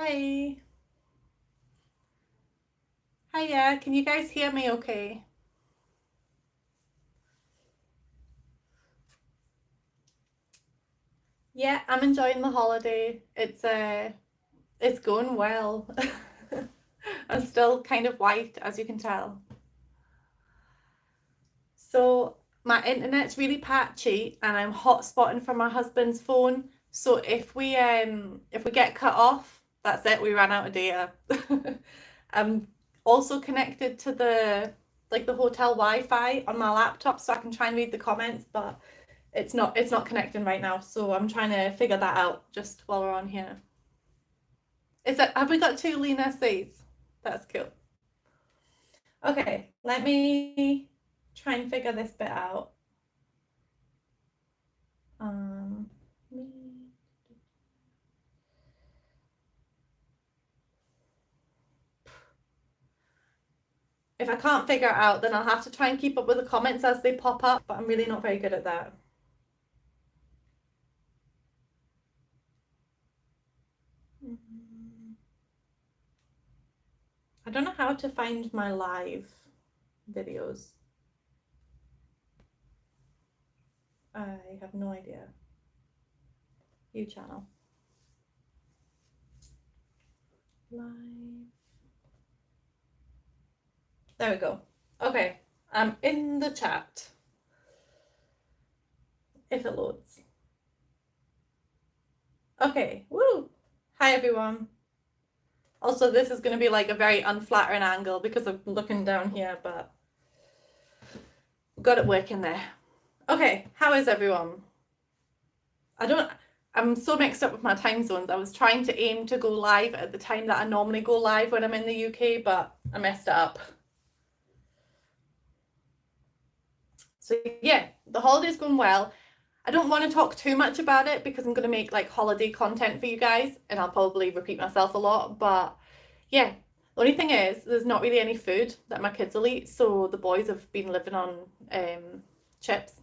Hi. Hiya. Can you guys hear me okay? Yeah, I'm enjoying the holiday. It's going well. I'm still kind of white, as you can tell. So my internet's really patchy and I'm hotspotting from my husband's phone. So if we get cut off, that's it, we ran out of data. I'm also connected to the hotel Wi-Fi on my laptop so I can try and read the comments, but it's not connecting right now, so I'm trying to figure that out just while we're on here. Have we got two Lena C's? That's cool. Okay, let me try and figure this bit out. Um, if I can't figure it out, then I'll have to try and keep up with the comments as they pop up, but I'm really not very good at that. I don't know how to find my live videos. I have no idea. You channel. Live. There we go. Okay, I'm in the chat. If it loads. Okay, woo! Hi everyone. Also, this is going to be like a very unflattering angle because I'm looking down here, but got it working there. Okay, how is everyone? I'm so mixed up with my time zones. I was trying to aim to go live at the time that I normally go live when I'm in the UK, but I messed it up. So yeah, the holiday's going well. I don't want to talk too much about it because I'm going to make like holiday content for you guys and I'll probably repeat myself a lot, but yeah. The only thing is there's not really any food that my kids will eat, so the boys have been living on chips,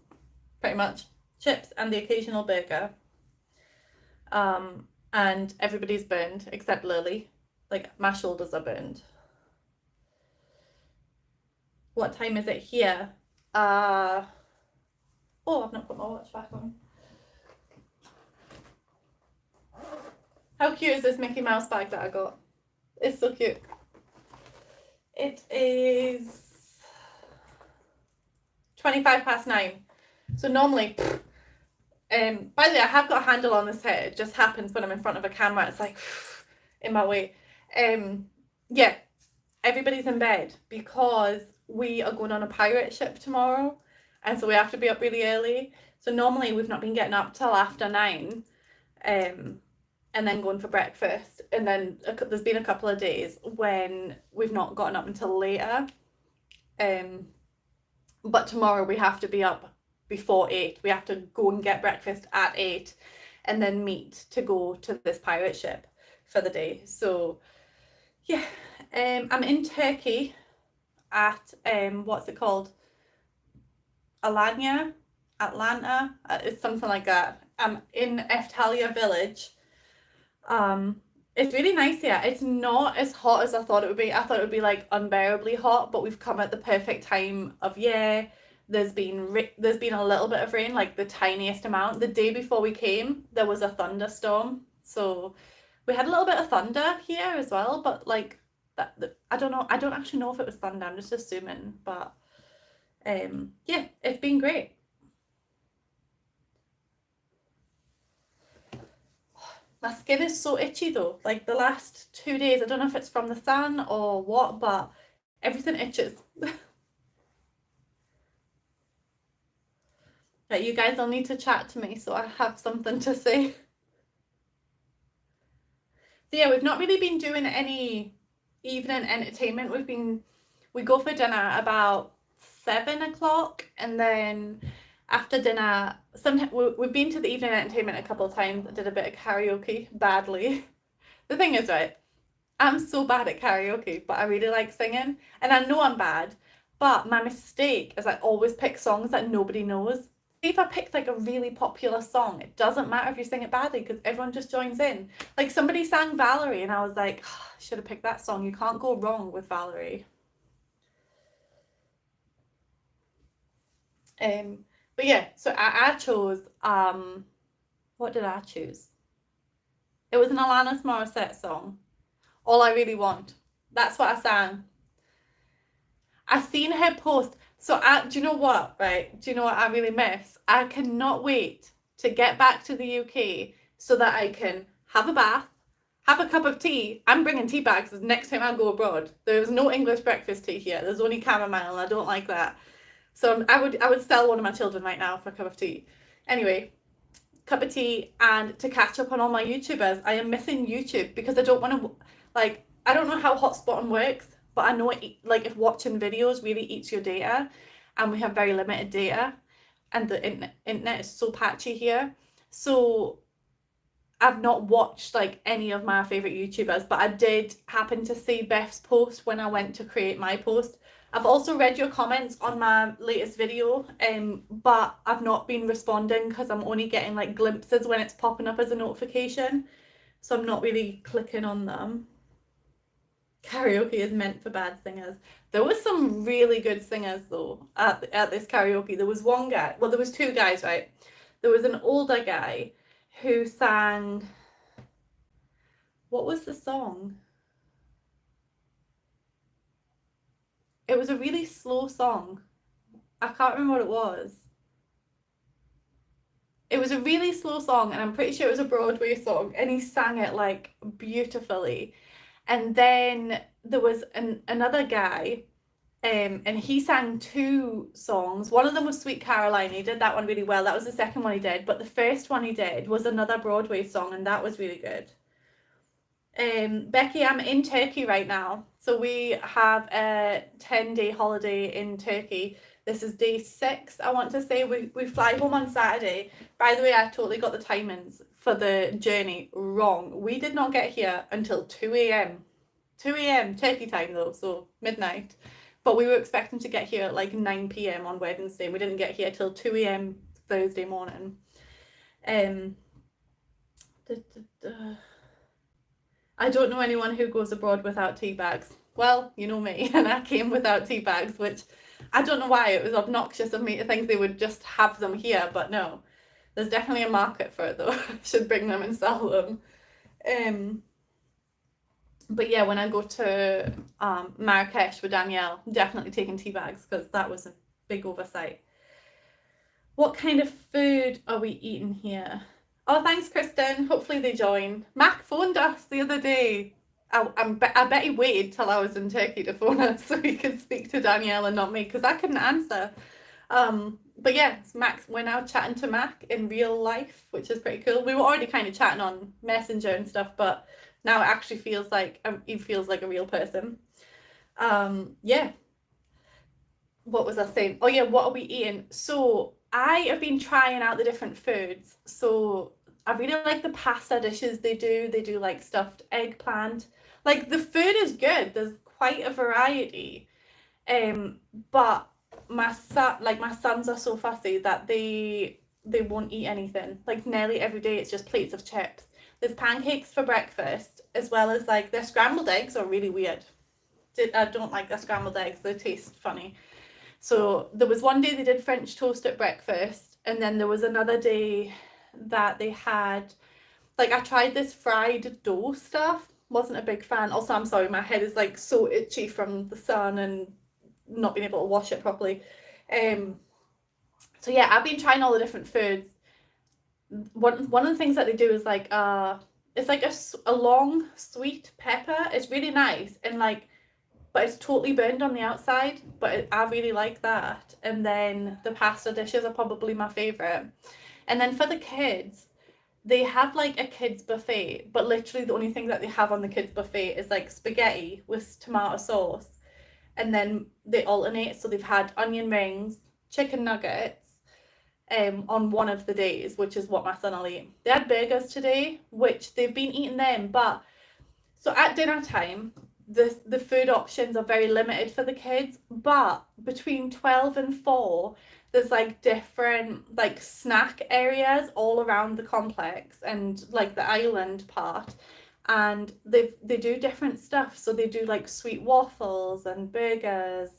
pretty much. Chips and the occasional burger. And everybody's burned except Lily. Like my shoulders are burned. What time is it here? Oh, I've not put my watch back on. How cute is this Mickey Mouse bag that I got? It's so cute. It is 9:25. So normally, by the way, I have got a handle on this hair. It just happens when I'm in front of a camera. It's like in my way. Yeah, everybody's in bed because we are going on a pirate ship tomorrow, and so we have to be up really early. So normally we've not been getting up till after 9, and then going for breakfast. And then there's been a couple of days when we've not gotten up until later. But tomorrow we have to be up before 8. We have to go and get breakfast at 8 and then meet to go to this pirate ship for the day. So yeah, I'm in Turkey at what's it called? Atlanta. It's something like that. I'm in Eftalia village. It's really nice here. It's not as hot as I thought it would be. I thought it would be like unbearably hot, but we've come at the perfect time of year. There's been a little bit of rain, like the tiniest amount. The day before we came, there was a thunderstorm, so we had a little bit of thunder here as well. But like I don't know. I don't actually know if it was thunder. I'm just assuming, but yeah, it's been great. My skin is so itchy though. Like the last 2 days, I don't know if it's from the sun or what, but everything itches. But you guys all need to chat to me so I have something to say. So yeah, we've not really been doing any evening entertainment. We go for dinner about 7 o'clock, and then after dinner, sometimes we've been to the evening entertainment a couple of times. I did a bit of karaoke badly. The thing is, right, I'm so bad at karaoke, but I really like singing, and I know I'm bad. But my mistake is I always pick songs that nobody knows. if I picked like a really popular song, it doesn't matter if you sing it badly because everyone just joins in. Like somebody sang Valerie and I was like, oh, I should have picked that song. You can't go wrong with Valerie. But yeah, so I chose, what did I choose? It was an Alanis Morissette song, All I Really Want. That's what I sang. I seen her post. So do you know what, right? Do you know what I really miss? I cannot wait to get back to the UK so that I can have a bath, have a cup of tea. I'm bringing tea bags next time I go abroad. There's no English breakfast tea here. There's only chamomile, and I don't like that. So I would sell one of my children right now for a cup of tea. Anyway, cup of tea and to catch up on all my YouTubers. I am missing YouTube because I don't want to, like, I don't know how hotspotting works, but I know it, like, if watching videos really eats your data, and we have very limited data, and the internet is so patchy here. So I've not watched like any of my favorite YouTubers, but I did happen to see Beth's post when I went to create my post. I've also read your comments on my latest video, but I've not been responding because I'm only getting like glimpses when it's popping up as a notification, so I'm not really clicking on them. Karaoke is meant for bad singers. There was some really good singers though at this karaoke. There was one guy, well, there was two guys, right? There was an older guy who sang, what was the song? It was a really slow song. I can't remember what it was. It was a really slow song, and I'm pretty sure it was a Broadway song, and he sang it like beautifully. And then there was another guy, and he sang two songs. One of them was Sweet Caroline. He did that one really well. That was the second one he did. But the first one he did was another Broadway song, and that was really good. Becky, I'm in Turkey right now. So we have a 10-day holiday in Turkey. This is day 6, I want to say. We fly home on Saturday. By the way, I totally got the timings for the journey wrong. We did not get here until 2 a.m. 2 a.m. Turkey time though, so midnight. But we were expecting to get here at like 9 p.m. on Wednesday. We didn't get here till 2 a.m. Thursday morning. I don't know anyone who goes abroad without tea bags. Well, you know me, and I came without tea bags, which I don't know why. It was obnoxious of me to think they would just have them here, but no. There's definitely a market for it though. I should bring them and sell them. But yeah, when I go to Marrakesh with Danielle, I'm definitely taking tea bags because that was a big oversight. What kind of food are we eating here? Oh, thanks, Kristen. Hopefully they join. Mac phoned us the other day. I bet he waited till I was in Turkey to phone us so he could speak to Danielle and not me because I couldn't answer. But yeah, Max, we're now chatting to Mac in real life, which is pretty cool. We were already kind of chatting on Messenger and stuff, but now it actually feels like he feels like a real person. Yeah. What was I saying? Oh yeah, what are we eating? So I have been trying out the different foods. So I really like the pasta dishes they do. They do like stuffed eggplant. Like the food is good. There's quite a variety. But my sons are so fussy that they won't eat anything. Like nearly every day it's just plates of chips. There's pancakes for breakfast, as well as like their scrambled eggs are really weird. I don't like their scrambled eggs. They taste funny. So there was one day they did French toast at breakfast, and then there was another day that they had, like, I tried this fried dough stuff. Wasn't a big fan. Also, I'm sorry, my head is like so itchy from the sun and not being able to wash it properly. So yeah, I've been trying all the different foods. One of the things that they do is like it's like a long sweet pepper. It's really nice, and like, but it's totally burned on the outside, but I really like that. And then the pasta dishes are probably my favorite. And then for the kids, they have like a kids buffet, but literally the only thing that they have on the kids buffet is like spaghetti with tomato sauce, and then they alternate. So they've had onion rings, chicken nuggets on one of the days, which is what my son will eat. They had burgers today, which they've been eating them, but so at dinner time the food options are very limited for the kids, but between 12 and 4 there's like different like snack areas all around the complex and like the island part, and they do different stuff. So they do like sweet waffles and burgers.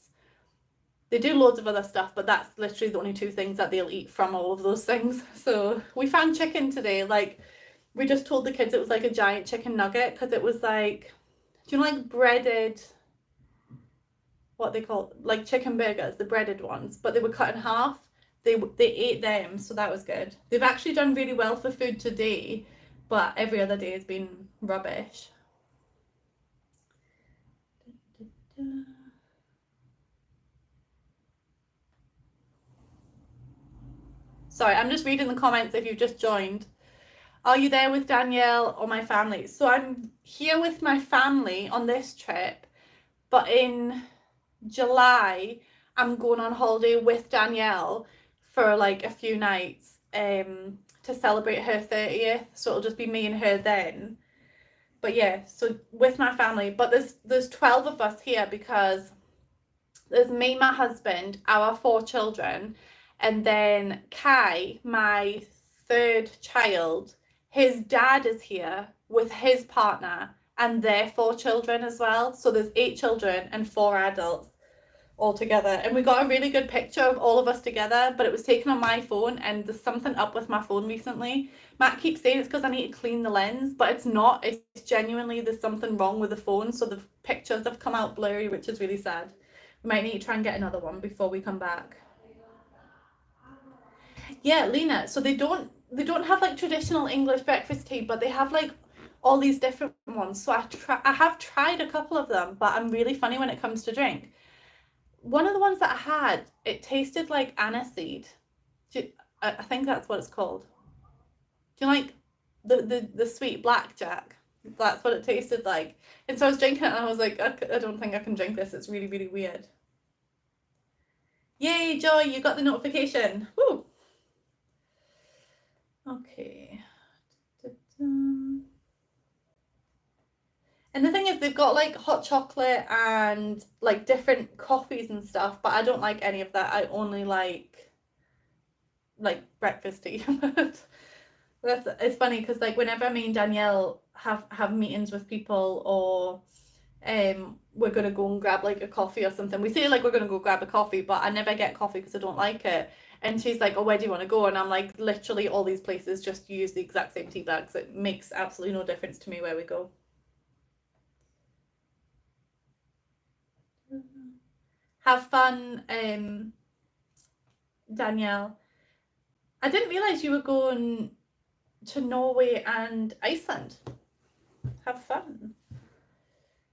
They do loads of other stuff, but that's literally the only two things that they'll eat from all of those things. So we found chicken today. Like, we just told the kids it was like a giant chicken nugget because it was like, do you know like breaded, what they call like chicken burgers, the breaded ones, but they were cut in half. They ate them, so that was good. They've actually done really well for food today, but every other day has been rubbish. Sorry, I'm just reading the comments if you've just joined. Are you there with Danielle or my family? So I'm here with my family on this trip, but in July I'm going on holiday with Danielle for like a few nights to celebrate her 30th. So it'll just be me and her then. But yeah, so with my family, but there's 12 of us here because there's me, my husband, our 4 children, and then Kai, my 3rd child. His dad is here with his partner and their 4 children as well. So there's 8 children and 4 adults all together. And we got a really good picture of all of us together, but it was taken on my phone, and there's something up with my phone recently. Matt keeps saying it's because I need to clean the lens, but it's not. It's genuinely there's something wrong with the phone, so the pictures have come out blurry, which is really sad. We might need to try and get another one before we come back. Yeah, Lena. So they don't have like traditional English breakfast tea, but they have like all these different ones. So I have tried a couple of them, but I'm really funny when it comes to drink. One of the ones that I had, it tasted like aniseed. I think that's what it's called. Do you like the sweet blackjack? That's what it tasted like. And so I was drinking it and I was like, I don't think I can drink this. It's really, really weird. Yay, Joy, you got the notification. Woo! Okay. And the thing is, they've got like hot chocolate and like different coffees and stuff, but I don't like any of that. I only like breakfast tea. It's funny because like whenever me and Danielle have meetings with people, or we're gonna go and grab like a coffee or something, we say like we're gonna go grab a coffee, but I never get coffee because I don't like it. And she's like, oh, where do you want to go? And I'm like, literally all these places just use the exact same tea bags. It makes absolutely no difference to me where we go. Have fun, Danielle. I didn't realize you were going to Norway and Iceland. Have fun.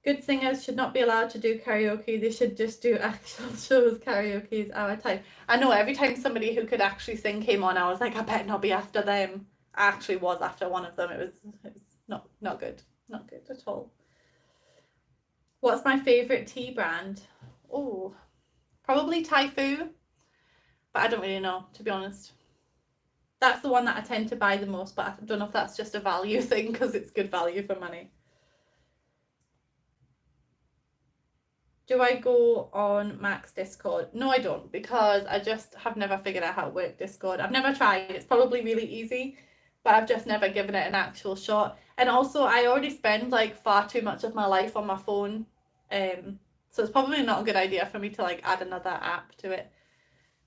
Good singers should not be allowed to do karaoke. They should just do actual shows. Karaoke is our time. I know, every time somebody who could actually sing came on, I was like, I better not be after them. I actually was after one of them. It was not good. Not good at all. What's my favourite tea brand? Oh, probably Typhoo, but I don't really know, to be honest. That's the one that I tend to buy the most, but I don't know if that's just a value thing because it's good value for money. Do I go on Mac's Discord? No, I don't, because I just have never figured out how to work Discord. I've never tried. It's probably really easy, but I've just never given it an actual shot. And also, I already spend like far too much of my life on my phone. So it's probably not a good idea for me to like add another app to it.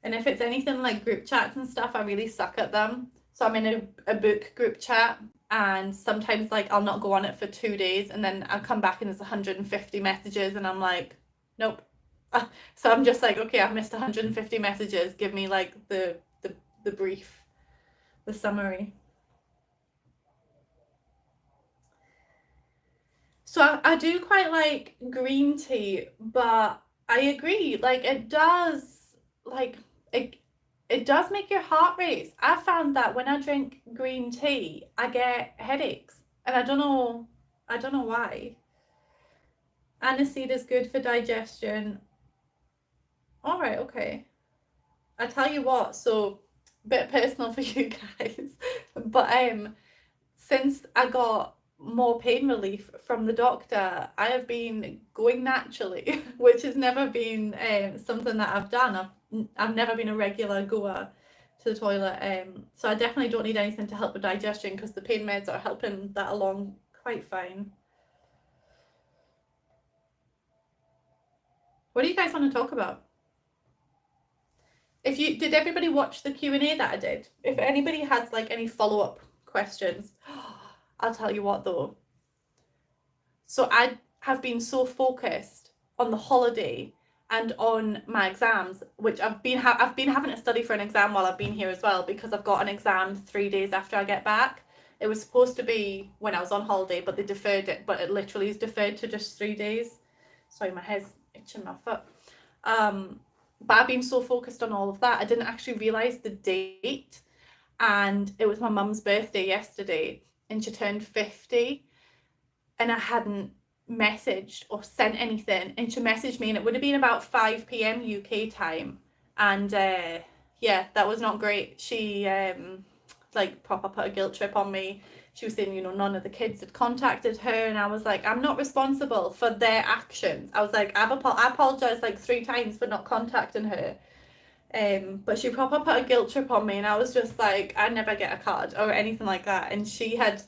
And if it's anything like group chats and stuff, I really suck at them. So I'm in a book group chat, and sometimes like I'll not go on it for 2 days, and then I'll come back and there's 150 messages, and I'm like, nope. So I'm just like, okay, I've missed 150 messages. Give me like the brief, the summary. So I do quite like green tea, but I agree, like it does, like it does make your heart race. I found that when I drink green tea, I get headaches, and I don't know why. Aniseed is good for digestion. All right, okay. I tell you what, so a bit personal for you guys, but since I got more pain relief from the doctor, I have been going naturally, which has never been something that I've done. I've never been a regular goer to the toilet, so I definitely don't need anything to help with digestion because the pain meds are helping that along quite fine. What do you guys want to talk about? Did everybody watch the Q&A that I did? If anybody has like any follow-up questions, I'll tell you what though. So I have been so focused on the holiday and on my exams, which I've been having to study for an exam while I've been here as well, because I've got an exam 3 days after I get back. It was supposed to be when I was on holiday, but they deferred it, but it literally is deferred to just 3 days. Sorry, my head's itching my foot. But I've been so focused on all of that, I didn't actually realise the date. And it was my mum's birthday yesterday, and she turned 50. And I hadn't messaged or sent anything, and she messaged me, and it would have been about 5 p.m. UK time, and yeah, that was not great. She like proper put a guilt trip on me. She was saying, you know, none of the kids had contacted her, and I was like, I'm not responsible for their actions. I was like, I apologized like 3 times for not contacting her, but she proper put a guilt trip on me, and I was just like, I never get a card or anything like that. And she had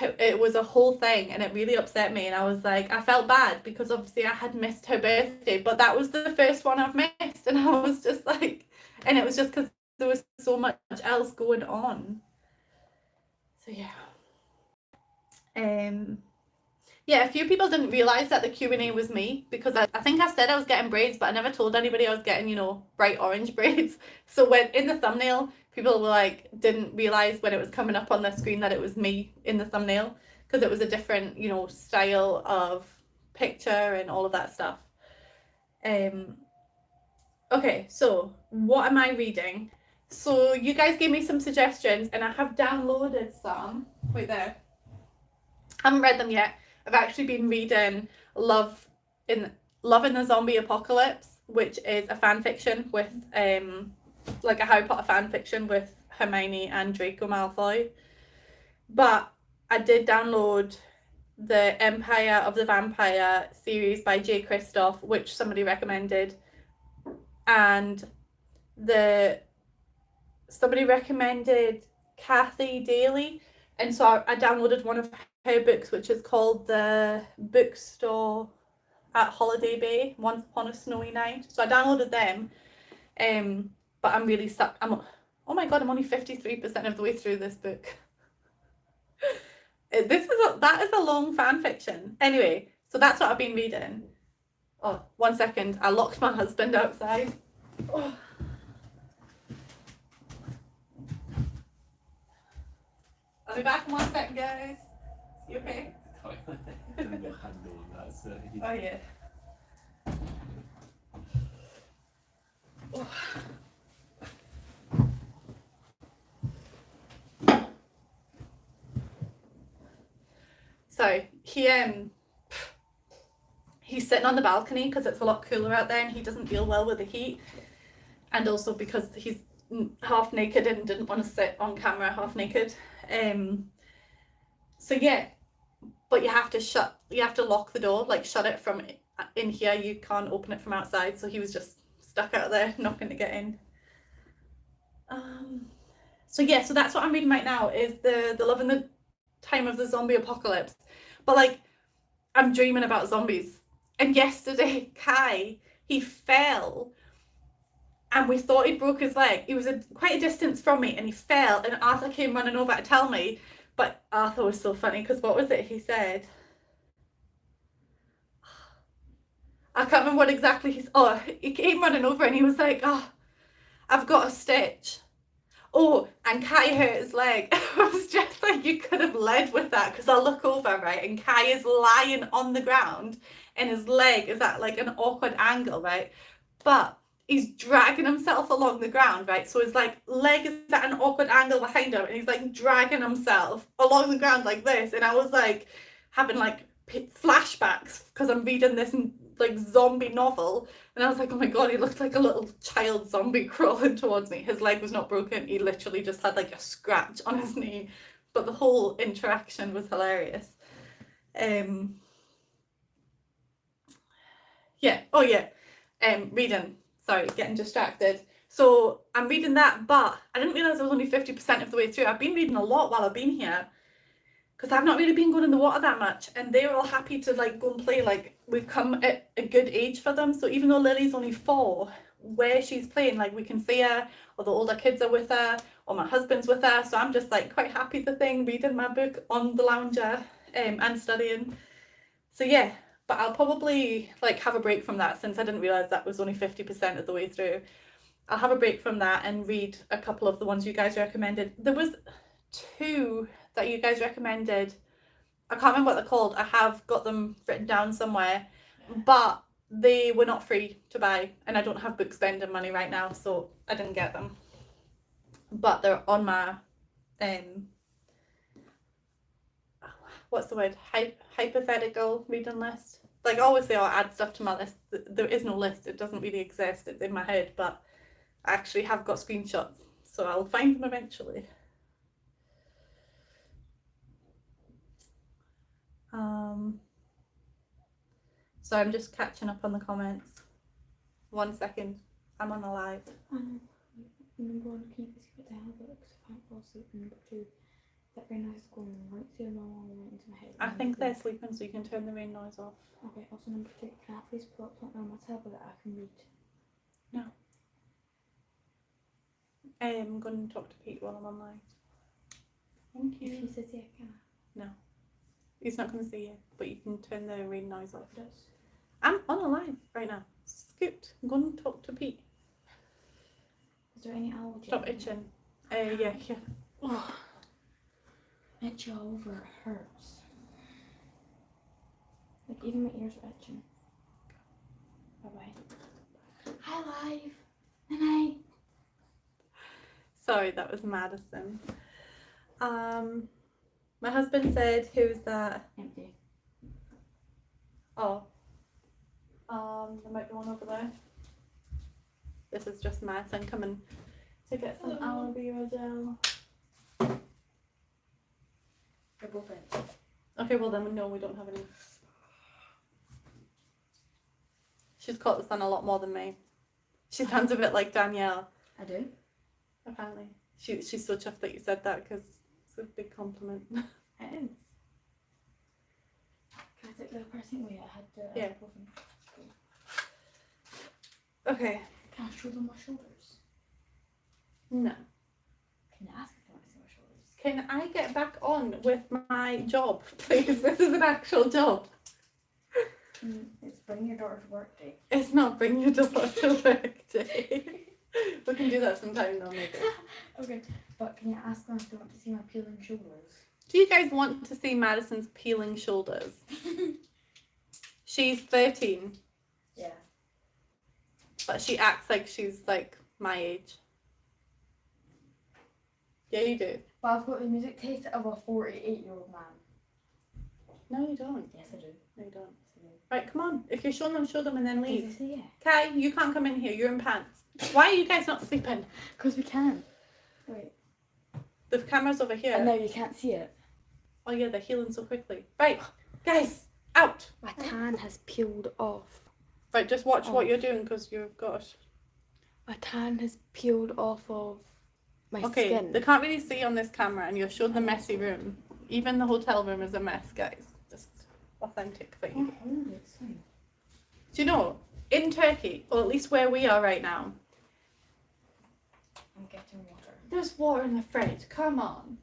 it was a whole thing, and it really upset me, and I was like, I felt bad because obviously I had missed her birthday, but that was the first one I've missed, and I was just like, and it was just because there was so much else going on. So yeah. Yeah, a few people didn't realise that the Q&A was me, because I think I said I was getting braids, but I never told anybody I was getting, you know, bright orange braids. So when in the thumbnail, people were like, didn't realise when it was coming up on the screen that it was me in the thumbnail, because it was a different, you know, style of picture and all of that stuff. Okay, so what am I reading? So you guys gave me some suggestions, and I have downloaded some. Wait there. I haven't read them yet. I've actually been reading Love in the Zombie Apocalypse, which is a fan fiction with like a Harry Potter fan fiction with Hermione and Draco Malfoy. But I did download the Empire of the Vampire series by J. Kristoff, which somebody recommended, and somebody recommended Kathy Daly, and so I downloaded one of her books, which is called The Bookstore at Holiday Bay, Once Upon a Snowy Night. So I downloaded them, but I'm really stuck. Oh my god, I'm only 53% of the way through this book. That is a long fan fiction. Anyway, so that's what I've been reading. Oh, 1 second, I locked my husband outside. Oh. I'll be back in 1 second, guys. You okay? Oh yeah. Oh. So he's sitting on the balcony because it's a lot cooler out there, and he doesn't deal well with the heat, and also because he's half naked and didn't want to sit on camera half naked. So yeah, but you have to lock the door, like shut it from in here. You can't open it from outside. So he was just stuck out there knocking to get in. So yeah, so that's what I'm reading right now, is the Love in the Time of the Zombie Apocalypse. But like, I'm dreaming about zombies. And yesterday, Kai, he fell, and we thought he broke his leg. He was quite a distance from me, and he fell, and Arthur came running over to tell me. But Arthur was so funny, because what was it he said? I can't remember what exactly he came running over, and he was like, oh, I've got a stitch. Oh, and Kai hurt his leg. I was just like, you could have led with that, because I look over, right, and Kai is lying on the ground, and his leg is at like an awkward angle, right? But he's dragging himself along the ground, right? So his like leg is at an awkward angle behind him, and he's like dragging himself along the ground like this. And I was like having like flashbacks because I'm reading this like zombie novel, and I was like, oh my god, he looked like a little child zombie crawling towards me. His leg was not broken, he literally just had like a scratch on his knee, but the whole interaction was hilarious. Reading. Sorry, getting distracted. So I'm reading that, but I didn't realise I was only 50% of the way through. I've been reading a lot while I've been here, because I've not really been going in the water that much, and they're all happy to like go and play. Like, we've come at a good age for them. So even though Lily's only 4, where she's playing, like, we can see her, or the older kids are with her, or my husband's with her. So I'm just like quite happy reading my book on the lounger and studying. So yeah, but I'll probably like have a break from that, since I didn't realise that was only 50% of the way through. I'll have a break from that and read a couple of the ones you guys recommended. There was 2 that you guys recommended. I can't remember what they're called. I have got them written down somewhere, but they were not free to buy, and I don't have book spending money right now, so I didn't get them. But they're on my what's the word? Hypothetical reading list. Like, obviously I'll add stuff to my list. There is no list. It doesn't really exist. It's in my head, but I actually have got screenshots, so I'll find them eventually. So I'm just catching up on the comments. 1 second. I'm on a live. Number 1, keep a secret to hell, but because I can't fall asleep. Number 2, that rain noise is going right through my wall and right into my head. I think they're sleeping, so you can turn the rain noise off. Okay, also number 3, can I please pull up something on my tablet that I can read? No. I'm going to talk to Pete while I'm on live. Thank you. If he says yeah, can I? No. He's not going to see you, but you can turn the rain noise off. It does. I'm on a live right now. Scoot. I'm going to talk to Pete. Is there any allergy? Stop itching. Yeah. Oh. Itch all over, it hurts. Like, even my ears are itching. Bye-bye. Hi, live. Good night. Sorry, that was Madison. My husband said, who's that? Empty. Oh. There might be one over there. This is just Madison coming to get some aloe vera gel. They're both empty. Okay, well then no, we don't have any. She's caught the sun a lot more than me. She sounds a bit like Danielle. I do? Apparently. She's so chuffed that you said that, because it's a big compliment. It is. Can I take the person? Wait, I had to. Yeah. Okay. Can I show them my shoulders? No. Can you ask if they want to see my shoulders? Can I get back on with my job, please? This is an actual job. It's bring your daughter to work day. It's not bring your daughter to work day. We can do that sometime though, maybe. Okay, but can you ask them if they want to see my peeling shoulders? Do you guys want to see Madison's peeling shoulders? She's 13. Yeah. But she acts like she's like my age. Yeah, you do. But I've got the music taste of a 48-year-old man. No, you don't. Yes, I do. No, you don't. Right, come on. If you're showing them, show them and then leave. Did I say yeah? Kai, you can't come in here. You're in pants. Why are you guys not sleeping? Because we can. Wait. The camera's over here. And now you can't see it. Oh yeah, they're healing so quickly. Right, guys, out. My tan has peeled off. Right, just watch what you're doing, because you've got it. My tan has peeled off of my Okay, skin. they can't really see on this camera, and you're showing the messy room. Even the hotel room is a mess, guys. Just authentic for you. Do you know, in Turkey, or at least where we are right now, I'm getting water. there's water in the fridge. Come on.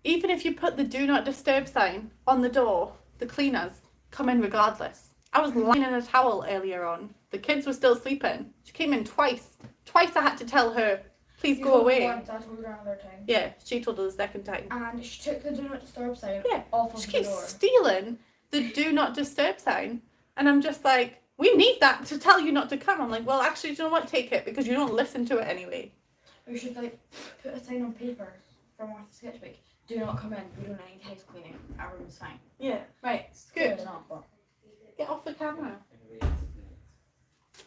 Even if you put the do not disturb sign on the door, the cleaners come in regardless. I was lying in a towel earlier on. The kids were still sleeping. She came in twice. Twice I had to tell her, please go away. Once, I told her another time. Yeah, she told her the second time. And she took the do not disturb sign Yeah, off of she the keeps door. stealing the do not disturb sign. And I'm just like, we need that to tell you not to come. I'm like, well, actually, do you know what? Take it, because you don't listen to it anyway. We should like put a sign on paper from our sketchbook. Do not come in. We don't need house cleaning. Our room is fine. Yeah, right. Good. Get off the camera.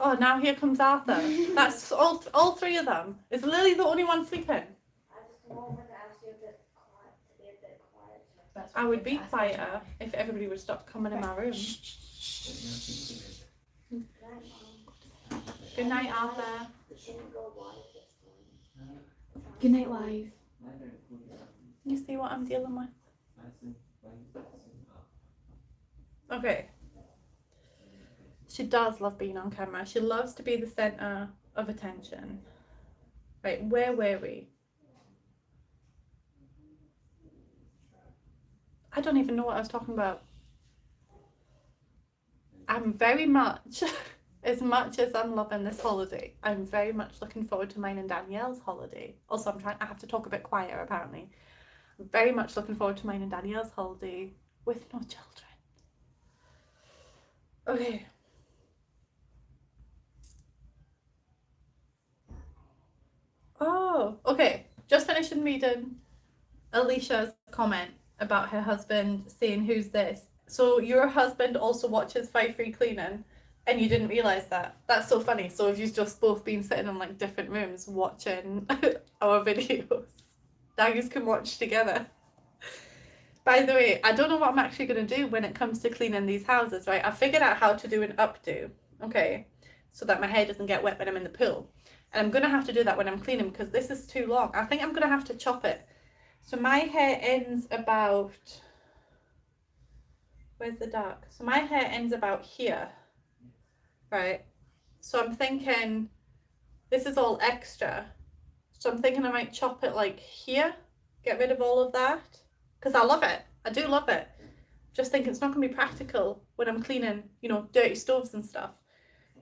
Oh, now here comes Arthur. That's all 3 of them. Is Lily the only one sleeping? I just come over to ask you a bit quiet. That's what I I'm would going be to ask quieter if everybody would stop coming in my room. Good night, Arthur. Good night, live. You see what I'm dealing with? Okay. She does love being on camera. She loves to be the centre of attention. Right, where were we? I don't even know what I was talking about. I'm very much, as much as I'm loving this holiday, I'm very much looking forward to mine and Danielle's holiday. Also, I have to talk a bit quieter apparently. I'm very much looking forward to mine and Danielle's holiday with no children. Okay. Oh, okay. Just finishing reading Alicia's comment about her husband saying, "Who's this?" So your husband also watches Five Free Cleaning, and you didn't realise that? That's so funny. So have you just both been sitting in like different rooms watching our videos? Now you can watch together. By the way, I don't know what I'm actually going to do when it comes to cleaning these houses, right? I figured out how to do an updo, okay, so that my hair doesn't get wet when I'm in the pool. And I'm going to have to do that when I'm cleaning because this is too long. I think I'm going to have to chop it. So my hair ends about, where's the dark? So my hair ends about here, right? So I'm thinking this is all extra. So I'm thinking I might chop it like here, get rid of all of that, because I love it. I do love it. Just think it's not going to be practical when I'm cleaning, you know, dirty stoves and stuff.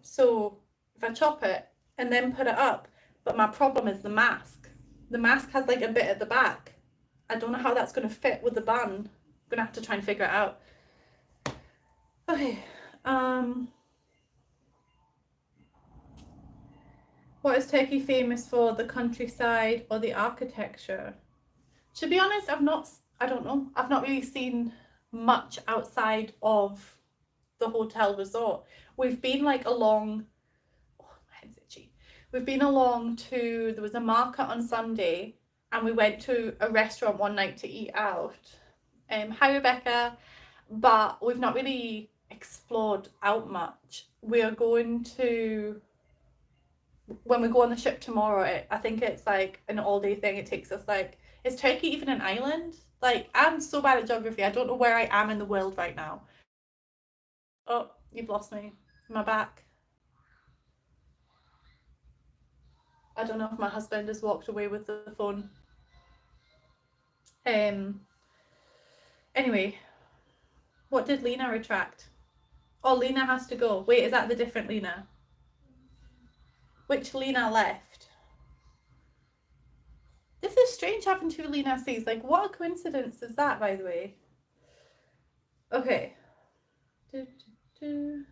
So if I chop it and then put it up, but my problem is the mask. The mask has like a bit at the back. I don't know how that's going to fit with the bun. I'm going to have to try and figure it out. Okay. What is Turkey famous for? The countryside or the architecture? To be honest, I don't know. I've not really seen much outside of the hotel resort. We've been like along, oh, my head's itchy. We've been along to, there was a market on Sunday and we went to a restaurant one night to eat out. Hi Rebecca. But we've not really explored out much. We are going to, when we go on the ship tomorrow, I think it's like an all-day thing. It takes us like, is Turkey even an island? Like, I'm so bad at geography. I don't know where I am in the world right now. Oh, you've lost me. Am I back? I don't know if my husband has walked away with the phone. Anyway, what did Lena retract? Oh, Lena has to go. Wait, is that the different Lena? Which Lena left? This is strange having two Lena C's. Like, what a coincidence is that, by the way? Okay. Can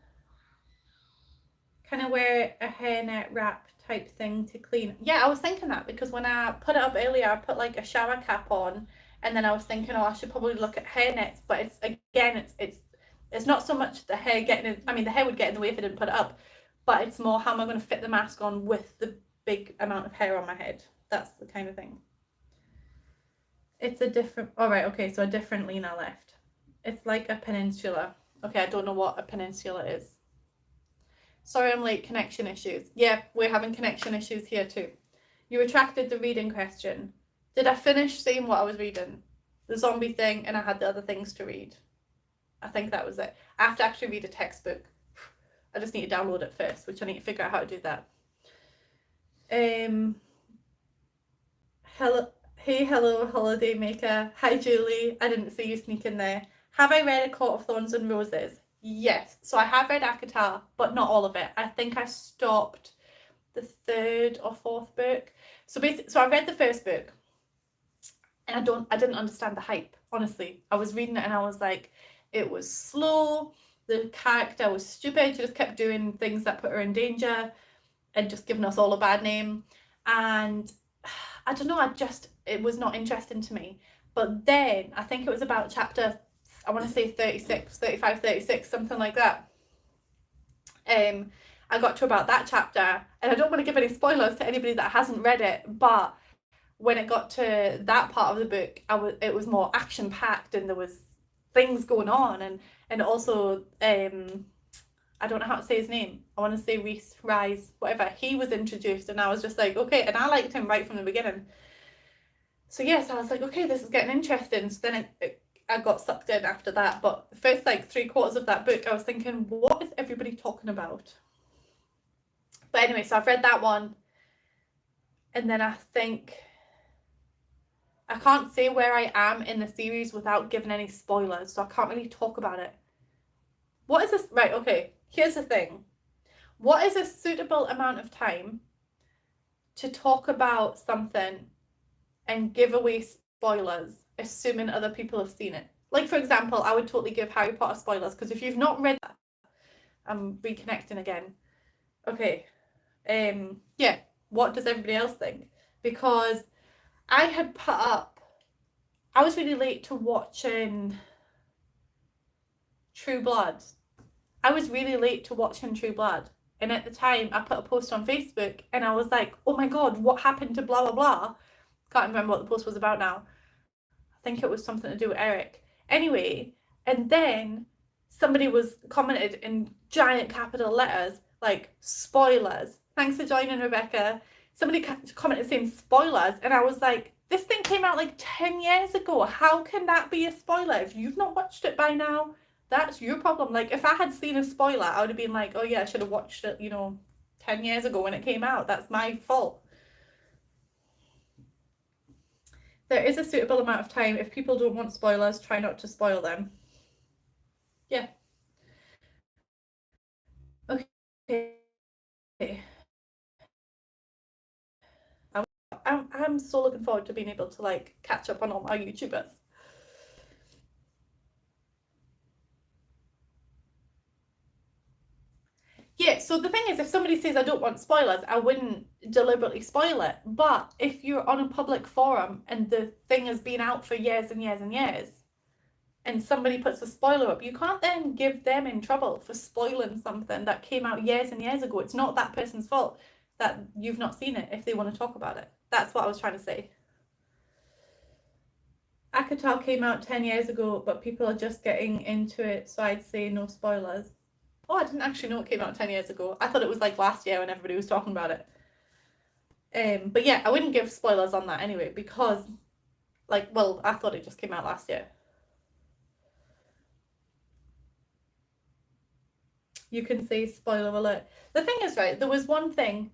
I wear a hairnet wrap type thing to clean? Yeah, I was thinking that because when I put it up earlier, I put like a shower cap on, and then I was thinking, oh, I should probably look at hairnets. But it's again, it's not so much the hair getting in. I mean, the hair would get in the way if I didn't put it up, but it's more how am I going to fit the mask on with the big amount of hair on my head. That's the kind of thing. It's a different, all right, okay, so a different Lena left. It's like a peninsula. Okay, I don't know what a peninsula is. Sorry I'm late, connection issues. Yeah, we're having connection issues here too. You retracted the reading question. Did I finish saying what I was reading? The zombie thing, and I had the other things to read. I think that was it. I have to actually read a textbook. I just need to download it first, which I need to figure out how to do that. Hello, holiday maker. Hi, Julie. I didn't see you sneak in there. Have I read A Court of Thorns and Roses? Yes. So I have read ACOTAR, but not all of it. I think I stopped the third or fourth book. So basically, so I read the first book, and I didn't understand the hype. Honestly, I was reading it and I was like, it was slow. The character was stupid. She just kept doing things that put her in danger, and just giving us all a bad name. And I don't know. It was not interesting to me. But then I think it was about chapter, I want to say 36, 35, 36, something like that. I got to about that chapter, and I don't want to give any spoilers to anybody that hasn't read it, but when it got to that part of the book, it was more action packed, and there was things going on, and also I don't know how to say his name. I want to say Reese, Rise, whatever. He was introduced, and I was just like, okay. And I liked him right from the beginning. So yes, I was like, okay, this is getting interesting. So then I got sucked in after that. But the first like 3/4 of that book, I was thinking, what is everybody talking about? But anyway, so I've read that one, and then I think I can't say where I am in the series without giving any spoilers, so I can't really talk about it. What is this? Right, okay. Here's the thing. What is a suitable amount of time to talk about something and give away spoilers, assuming other people have seen it? Like, for example, I would totally give Harry Potter spoilers, because if you've not read that, I'm reconnecting again. Okay. Yeah. What does everybody else think? Because I had put up, I was really late to watching True Blood. I was really late to watching True Blood. And at the time, I put a post on Facebook, and I was like, oh my God, what happened to blah, blah, blah? Can't remember what the post was about now. I think it was something to do with Eric. Anyway, and then somebody was commented in giant capital letters, like, spoilers. Thanks for joining, Rebecca. Somebody commented saying spoilers, and I was like, this thing came out like 10 years ago. How can that be a spoiler? If you've not watched it by now, that's your problem. Like, if I had seen a spoiler, I would have been like, oh yeah, I should have watched it, 10 years ago when it came out. That's my fault. There is a suitable amount of time. If people don't want spoilers, try not to spoil them. Yeah. Okay. I'm so looking forward to being able to like catch up on all my YouTubers. Yeah, so the thing is, if somebody says I don't want spoilers, I wouldn't deliberately spoil it. But if you're on a public forum and the thing has been out for years and years and years, and somebody puts a spoiler up, you can't then give them in trouble for spoiling something that came out years and years ago. It's not that person's fault that you've not seen it if they want to talk about it. That's what I was trying to say. Akatar came out 10 years ago, but people are just getting into it, so I'd say no spoilers. Oh, I didn't actually know it came out 10 years ago. I thought it was like last year when everybody was talking about it. But yeah, I wouldn't give spoilers on that anyway, because, like, well, I thought it just came out last year. You can say spoiler alert. The thing is, right, there was one thing.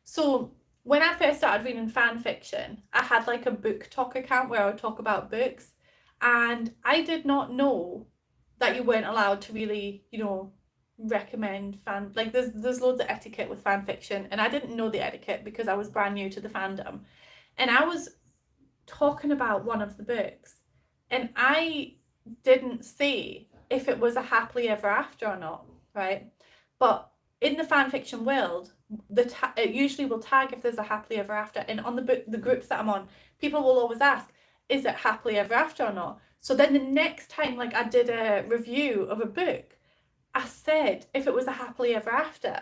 So when I first started reading fan fiction, I had like a book talk account where I would talk about books, and I did not know that you weren't allowed to really, recommend fan, like there's loads of etiquette with fan fiction, and I didn't know the etiquette because I was brand new to the fandom. And I was talking about one of the books, and I didn't say if it was a happily ever after or not, right? But in the fan fiction world, it usually will tag if there's a happily ever after, and on the groups that I'm on, people will always ask, is it happily ever after or not? So then the next time, like, I did a review of a book, I said if it was a happily ever after,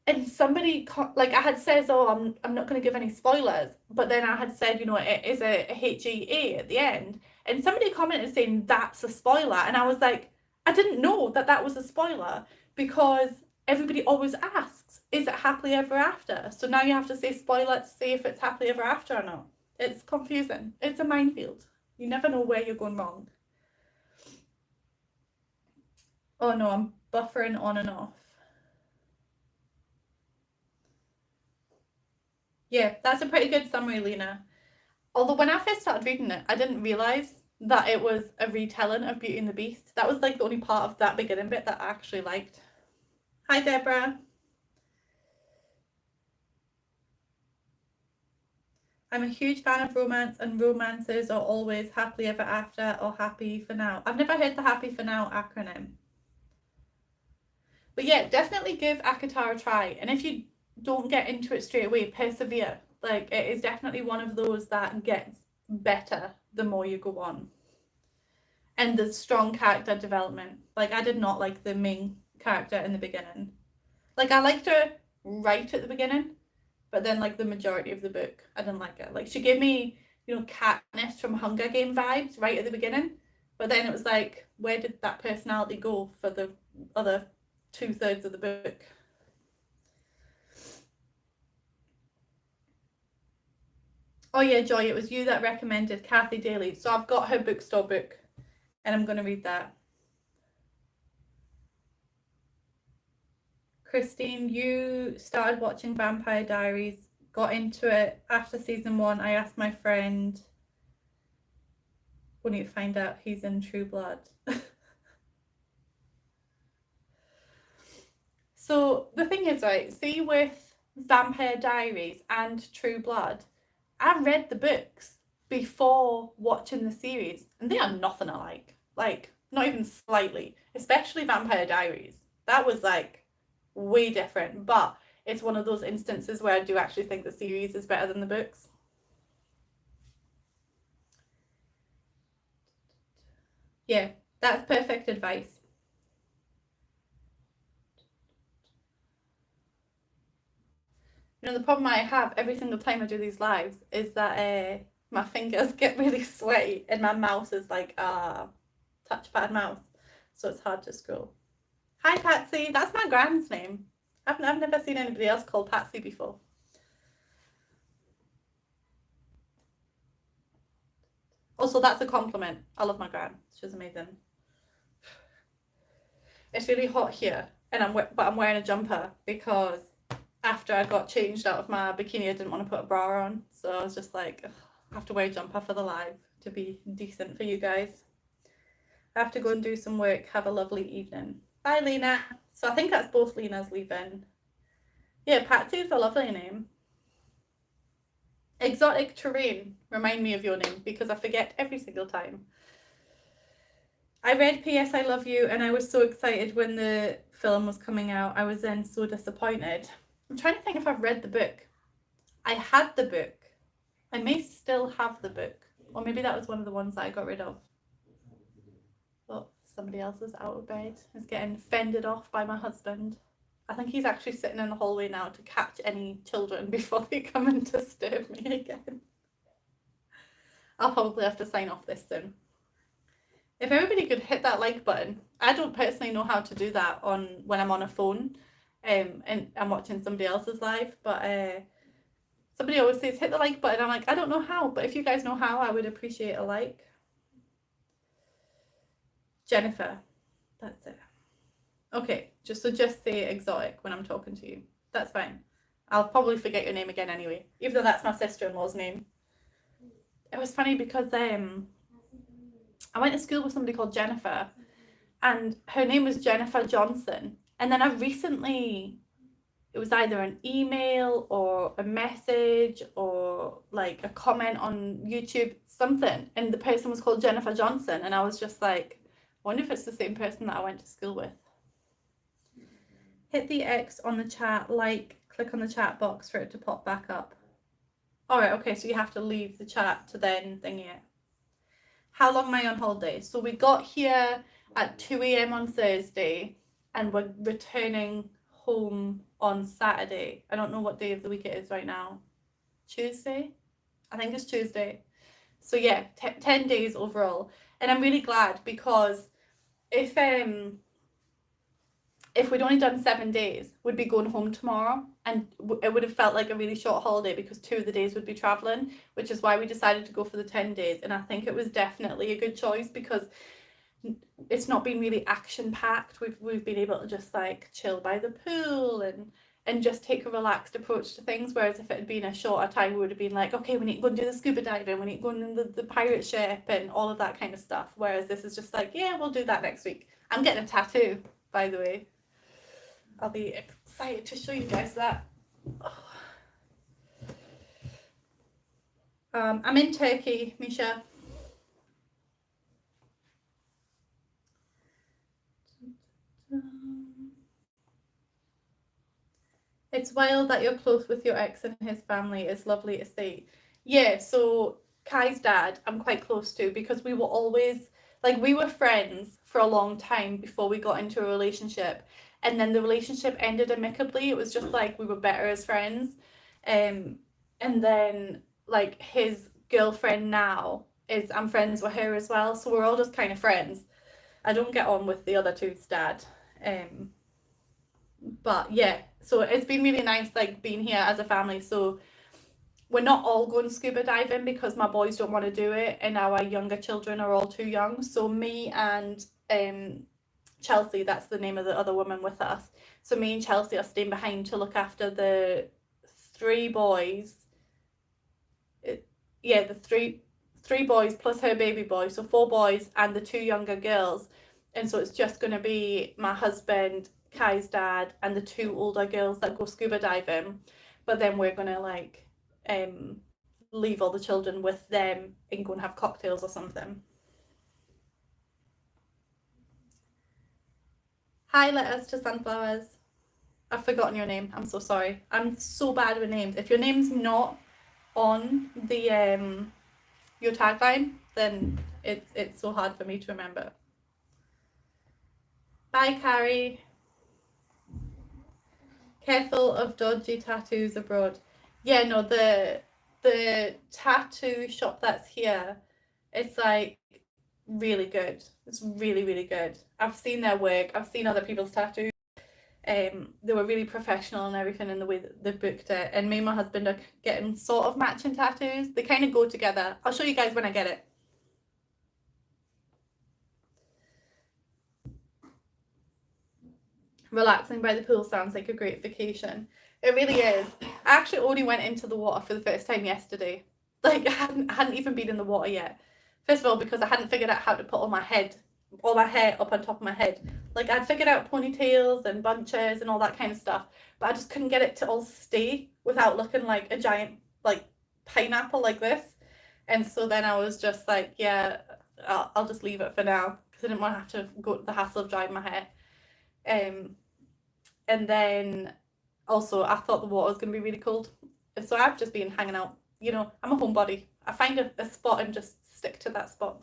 and somebody like I had says, oh, I'm not going to give any spoilers, but then I had said, it is a HEA at the end, and somebody commented saying that's a spoiler, and I was like, I didn't know that was a spoiler, because everybody always asks, is it happily ever after? So now you have to say spoiler to see if it's happily ever after or not. It's confusing. It's a minefield. You never know where you're going wrong. Oh no, I'm buffering on and off. Yeah, that's a pretty good summary, Lena. Although when I first started reading it, I didn't realise that it was a retelling of Beauty and the Beast. That was like the only part of that beginning bit that I actually liked. Hi, Deborah. I'm a huge fan of romance, and romances are always happily ever after or happy for now. I've never heard the happy for now acronym. But yeah, definitely give Akatar a try. And if you don't get into it straight away, persevere. Like, it is definitely one of those that gets better the more you go on. And there's strong character development. Like, I did not like the main character in the beginning. Like, I liked her right at the beginning, but then like the majority of the book, I didn't like it. Like she gave me, Katniss from Hunger Game vibes right at the beginning, but then it was like, where did that personality go for the other 2/3 of the book? Oh yeah, Joy, it was you that recommended Kathy Daly. So I've got her bookstore book and I'm going to read that. Christine, you started watching Vampire Diaries, got into it after season 1. I asked my friend, we need to find out he's in True Blood. So the thing is, right, see with Vampire Diaries and True Blood, I read the books before watching the series, and they are nothing alike. Like, not even slightly. Especially Vampire Diaries. That was like way different, but it's one of those instances where I do actually think the series is better than the books. Yeah, that's perfect advice. The problem I have every single time I do these lives is that my fingers get really sweaty and my mouse is like a touchpad mouse, so it's hard to scroll. Hi Patsy, that's my grand's name. I've never seen anybody else called Patsy before. Also, that's a compliment. I love my gran. She's amazing. It's really hot here, and I'm wearing a jumper because after I got changed out of my bikini, I didn't want to put a bra on, so I was just like, ugh, I have to wear a jumper for the live to be decent for you guys. I have to go and do some work. Have a lovely evening. Bye, Lena. So I think that's both Lena's leaving. Yeah, Patsy is a lovely name. Exotic Terrain, remind me of your name because I forget every single time. I read P.S. I Love You and I was so excited when the film was coming out. I was then so disappointed. I'm trying to think if I've read the book. I had the book. I may still have the book. Or maybe that was one of the ones that I got rid of. Oh, somebody else is out of bed. Is getting fended off by my husband. I think he's actually sitting in the hallway now to catch any children before they come in to disturb me again. I'll probably have to sign off this soon. If everybody could hit that like button. I don't personally know how to do that when I'm on a phone and I'm watching somebody else's live, but somebody always says hit the like button. I'm like, I don't know how, but if you guys know how, I would appreciate a like. Jennifer, that's it. Okay, just say exotic when I'm talking to you. That's fine. I'll probably forget your name again anyway, even though that's my sister-in-law's name. It was funny because I went to school with somebody called Jennifer, and her name was Jennifer Johnson. And then I recently, it was either an email or a message or like a comment on YouTube, something, and the person was called Jennifer Johnson, and I was just like, I wonder if it's the same person that I went to school with. Hit the X on the chat, click on the chat box for it to pop back up. Alright, okay, so you have to leave the chat to then thingy it. How long am I on holiday? So we got here at 2 a.m. on Thursday and we're returning home on Saturday. I don't know what day of the week it is right now. Tuesday? I think it's Tuesday. So yeah, 10 days overall. And I'm really glad because if we'd only done 7 days, we'd be going home tomorrow, and it would have felt like a really short holiday because 2 of the days would be traveling, which is why we decided to go for the 10 days. And I think it was definitely a good choice because it's not been really action packed. We've been able to just like chill by the pool and just take a relaxed approach to things, whereas if it had been a shorter time, we would have been like, okay, we need to go and do the scuba diving, we need to go in the pirate ship and all of that kind of stuff, whereas this is just like, yeah, we'll do that next week. I'm getting a tattoo, by the way. I'll be excited to show you guys that. I'm in Turkey, Misha. It's wild that you're close with your ex and his family. It's lovely to see. Yeah, so Kai's dad, I'm quite close to because we were always, like, we were friends for a long time before we got into a relationship. And then the relationship ended amicably. It was just like we were better as friends. And then like his girlfriend now is, I'm friends with her as well, so we're all just kind of friends. I don't get on with the other two's dad. But yeah, so it's been really nice like being here as a family. So we're not all going scuba diving because my boys don't want to do it and our younger children are all too young. So me and Chelsea, that's the name of the other woman with us. So me and Chelsea are staying behind to look after the three boys. The three boys plus her baby boy, so four boys and the two younger girls. And so it's just going to be my husband, Kai's dad, and the two older girls that go scuba diving. But then we're going to like leave all the children with them and go and have cocktails or something. Hi, letters to sunflowers. I've forgotten your name. I'm so sorry. I'm so bad with names. If your name's not on the your tagline, then it's so hard for me to remember. Bye, Carrie. Careful of dodgy tattoos abroad. Yeah, no, the tattoo shop that's here, it's like really good. It's really, really good. I've seen their work. I've seen other people's tattoos. They were really professional and everything in the way that they booked it. And me and my husband are getting sort of matching tattoos. They kind of go together. I'll show you guys when I get it. Relaxing by the pool sounds like a great vacation. It really is. I actually only went into the water for the first time yesterday. Like I hadn't even been in the water yet. First of all, because I hadn't figured out how to put all my hair up on top of my head. Like I'd figured out ponytails and bunches and all that kind of stuff, but I just couldn't get it to all stay without looking like a giant like pineapple like this. And so then I was just like, yeah, I'll just leave it for now because I didn't want to have to go to the hassle of drying my hair. And then also I thought the water was going to be really cold. And so I've just been hanging out. You know, I'm a homebody. I find a spot and just stick to that spot.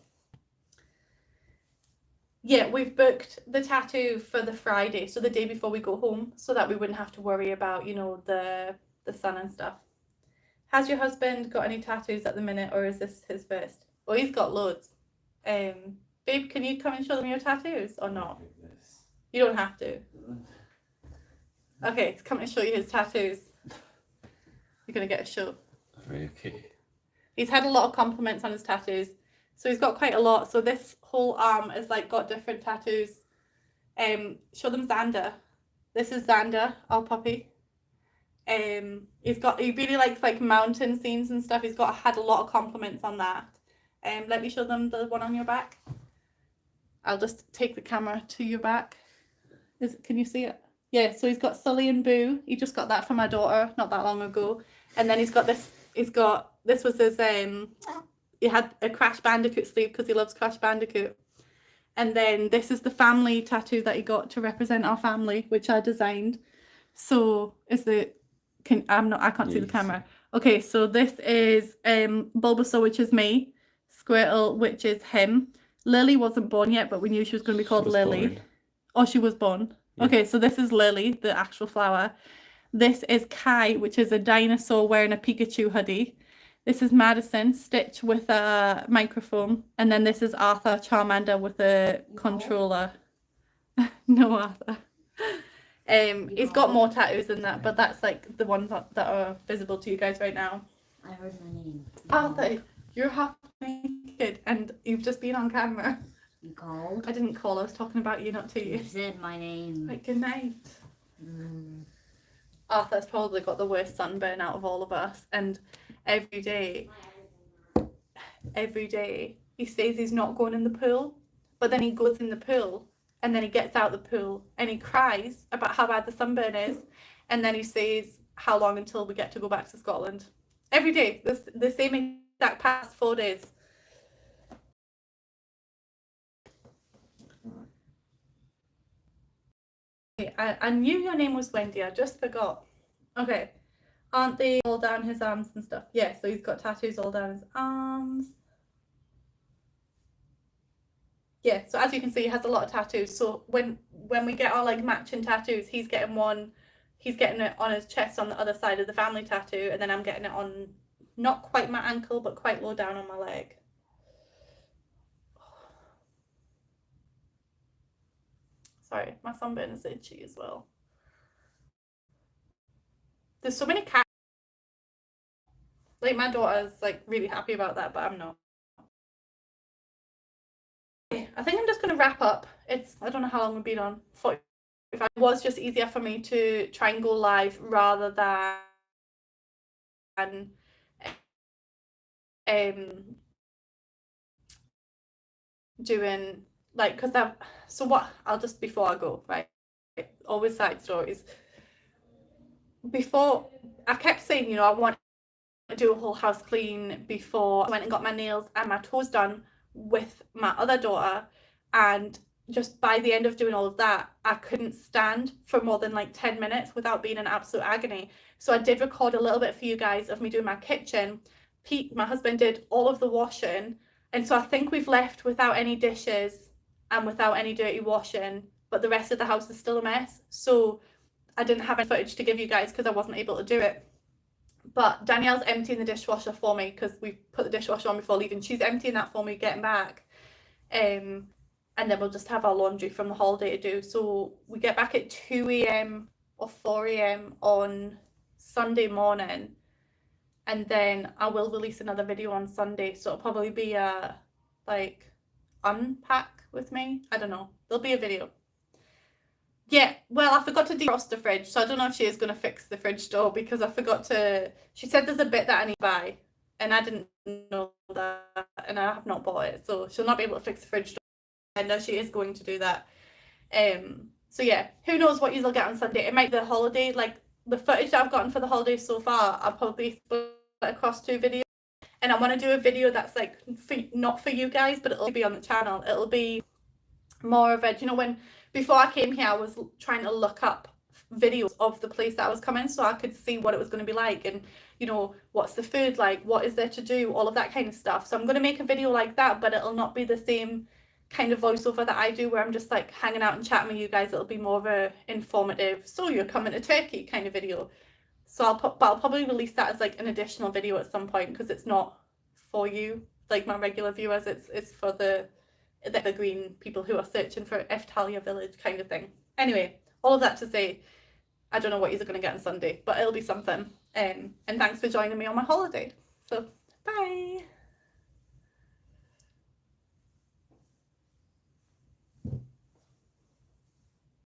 Yeah, we've booked the tattoo for the Friday, so the day before we go home, so that we wouldn't have to worry about, you know, the sun and stuff. Has your husband got any tattoos at the minute, or is this his first? Oh, he's got loads. Babe, can you come and show them your tattoos or not? You don't have to. Okay, he's coming to show you his tattoos. You're gonna get a show. Okay. He's had a lot of compliments on his tattoos. So he's got quite a lot. So this whole arm has like got different tattoos. Show them Xander. This is Xander, our puppy. He really likes like mountain scenes and stuff. He's had a lot of compliments on that. Let me show them the one on your back. I'll just take the camera to your back. Can you see it? Yeah, so he's got Sully and Boo. He just got that for my daughter not that long ago. And then this was his he had a Crash Bandicoot sleeve because he loves Crash Bandicoot. And then this is the family tattoo that he got to represent our family, which I designed. So I can't see the camera. Okay, so this is Bulbasaur, which is me, Squirtle, which is him. Lily wasn't born yet, but we knew she was going to be called Lily. Born. Oh, she was born. Yeah. Okay, so this is Lily, the actual flower. This is Kai, which is a dinosaur wearing a Pikachu hoodie. This is Madison, Stitch with a microphone. And then this is Arthur, Charmander with a controller. No, Arthur. He's got more tattoos than that, but that's like the ones that are visible to you guys right now. I heard my name. Arthur, you're half naked and you've just been on camera. You called? I didn't call, I was talking about you, not to you. You said my name. Right, good night. Arthur's probably got the worst sunburn out of all of us, and every day he says he's not going in the pool, but then he goes in the pool and then he gets out the pool and he cries about how bad the sunburn is, and then he says how long until we get to go back to Scotland. Every day, the same exact past 4 days. I knew your name was Wendy, I just forgot. Okay, aren't they all down his arms and stuff? Yeah, so he's got tattoos all down his arms. Yeah, so as you can see, he has a lot of tattoos. So when we get our like matching tattoos, he's getting one he's getting it on his chest on the other side of the family tattoo, and then I'm getting it on not quite my ankle, but quite low down on my leg. Sorry, my sunburn is itchy as well. There's so many cats. Like, my daughter's like really happy about that, but I'm not. I think I'm just going to wrap up. I don't know how long we've been on. 45. It was just easier for me to try and go live rather than doing like, because I'll just, before I go, right, always side stories. Before, I kept saying, you know, I want to do a whole house clean before I went and got my nails and my toes done with my other daughter, and just by the end of doing all of that, I couldn't stand for more than like 10 minutes without being in absolute agony. So I did record a little bit for you guys of me doing my kitchen. Pete, my husband, did all of the washing, and so I think we've left without any dishes and without any dirty washing, but the rest of the house is still a mess. So I didn't have any footage to give you guys because I wasn't able to do it. But Danielle's emptying the dishwasher for me because we put the dishwasher on before leaving. She's emptying that for me getting back. And then we'll just have our laundry from the holiday to do. So we get back at 2 a.m. or 4 a.m. on Sunday morning. And then I will release another video on Sunday. So it'll probably be a like unpack with me. I don't know. There'll be a video. Yeah, well, I forgot to defrost the fridge, so I don't know if she is going to fix the fridge door because I forgot to. She said there's a bit that I need to buy, and I didn't know that, and I have not bought it, so she'll not be able to fix the fridge door. I know she is going to do that. So yeah, who knows what you'll get on Sunday? It might be the holiday, like the footage that I've gotten for the holiday so far. I'll probably split across 2 videos, and I want to do a video that's like not for you guys, but it'll be on the channel. It'll be more of a, you know, when before I came here I was trying to look up videos of the place that I was coming so I could see what it was going to be like, and you know, what's the food like, what is there to do, all of that kind of stuff. So I'm going to make a video like that, but it'll not be the same kind of voiceover that I do where I'm just like hanging out and chatting with you guys. It'll be more of a informative, so you're coming to Turkey kind of video. So I'll probably release that as like an additional video at some point because it's not for you like my regular viewers. It's for the green people who are searching for Eftalia village kind of thing. Anyway, all of that to say, I don't know what you're going to get on Sunday, but it'll be something. And thanks for joining me on my holiday. So, bye.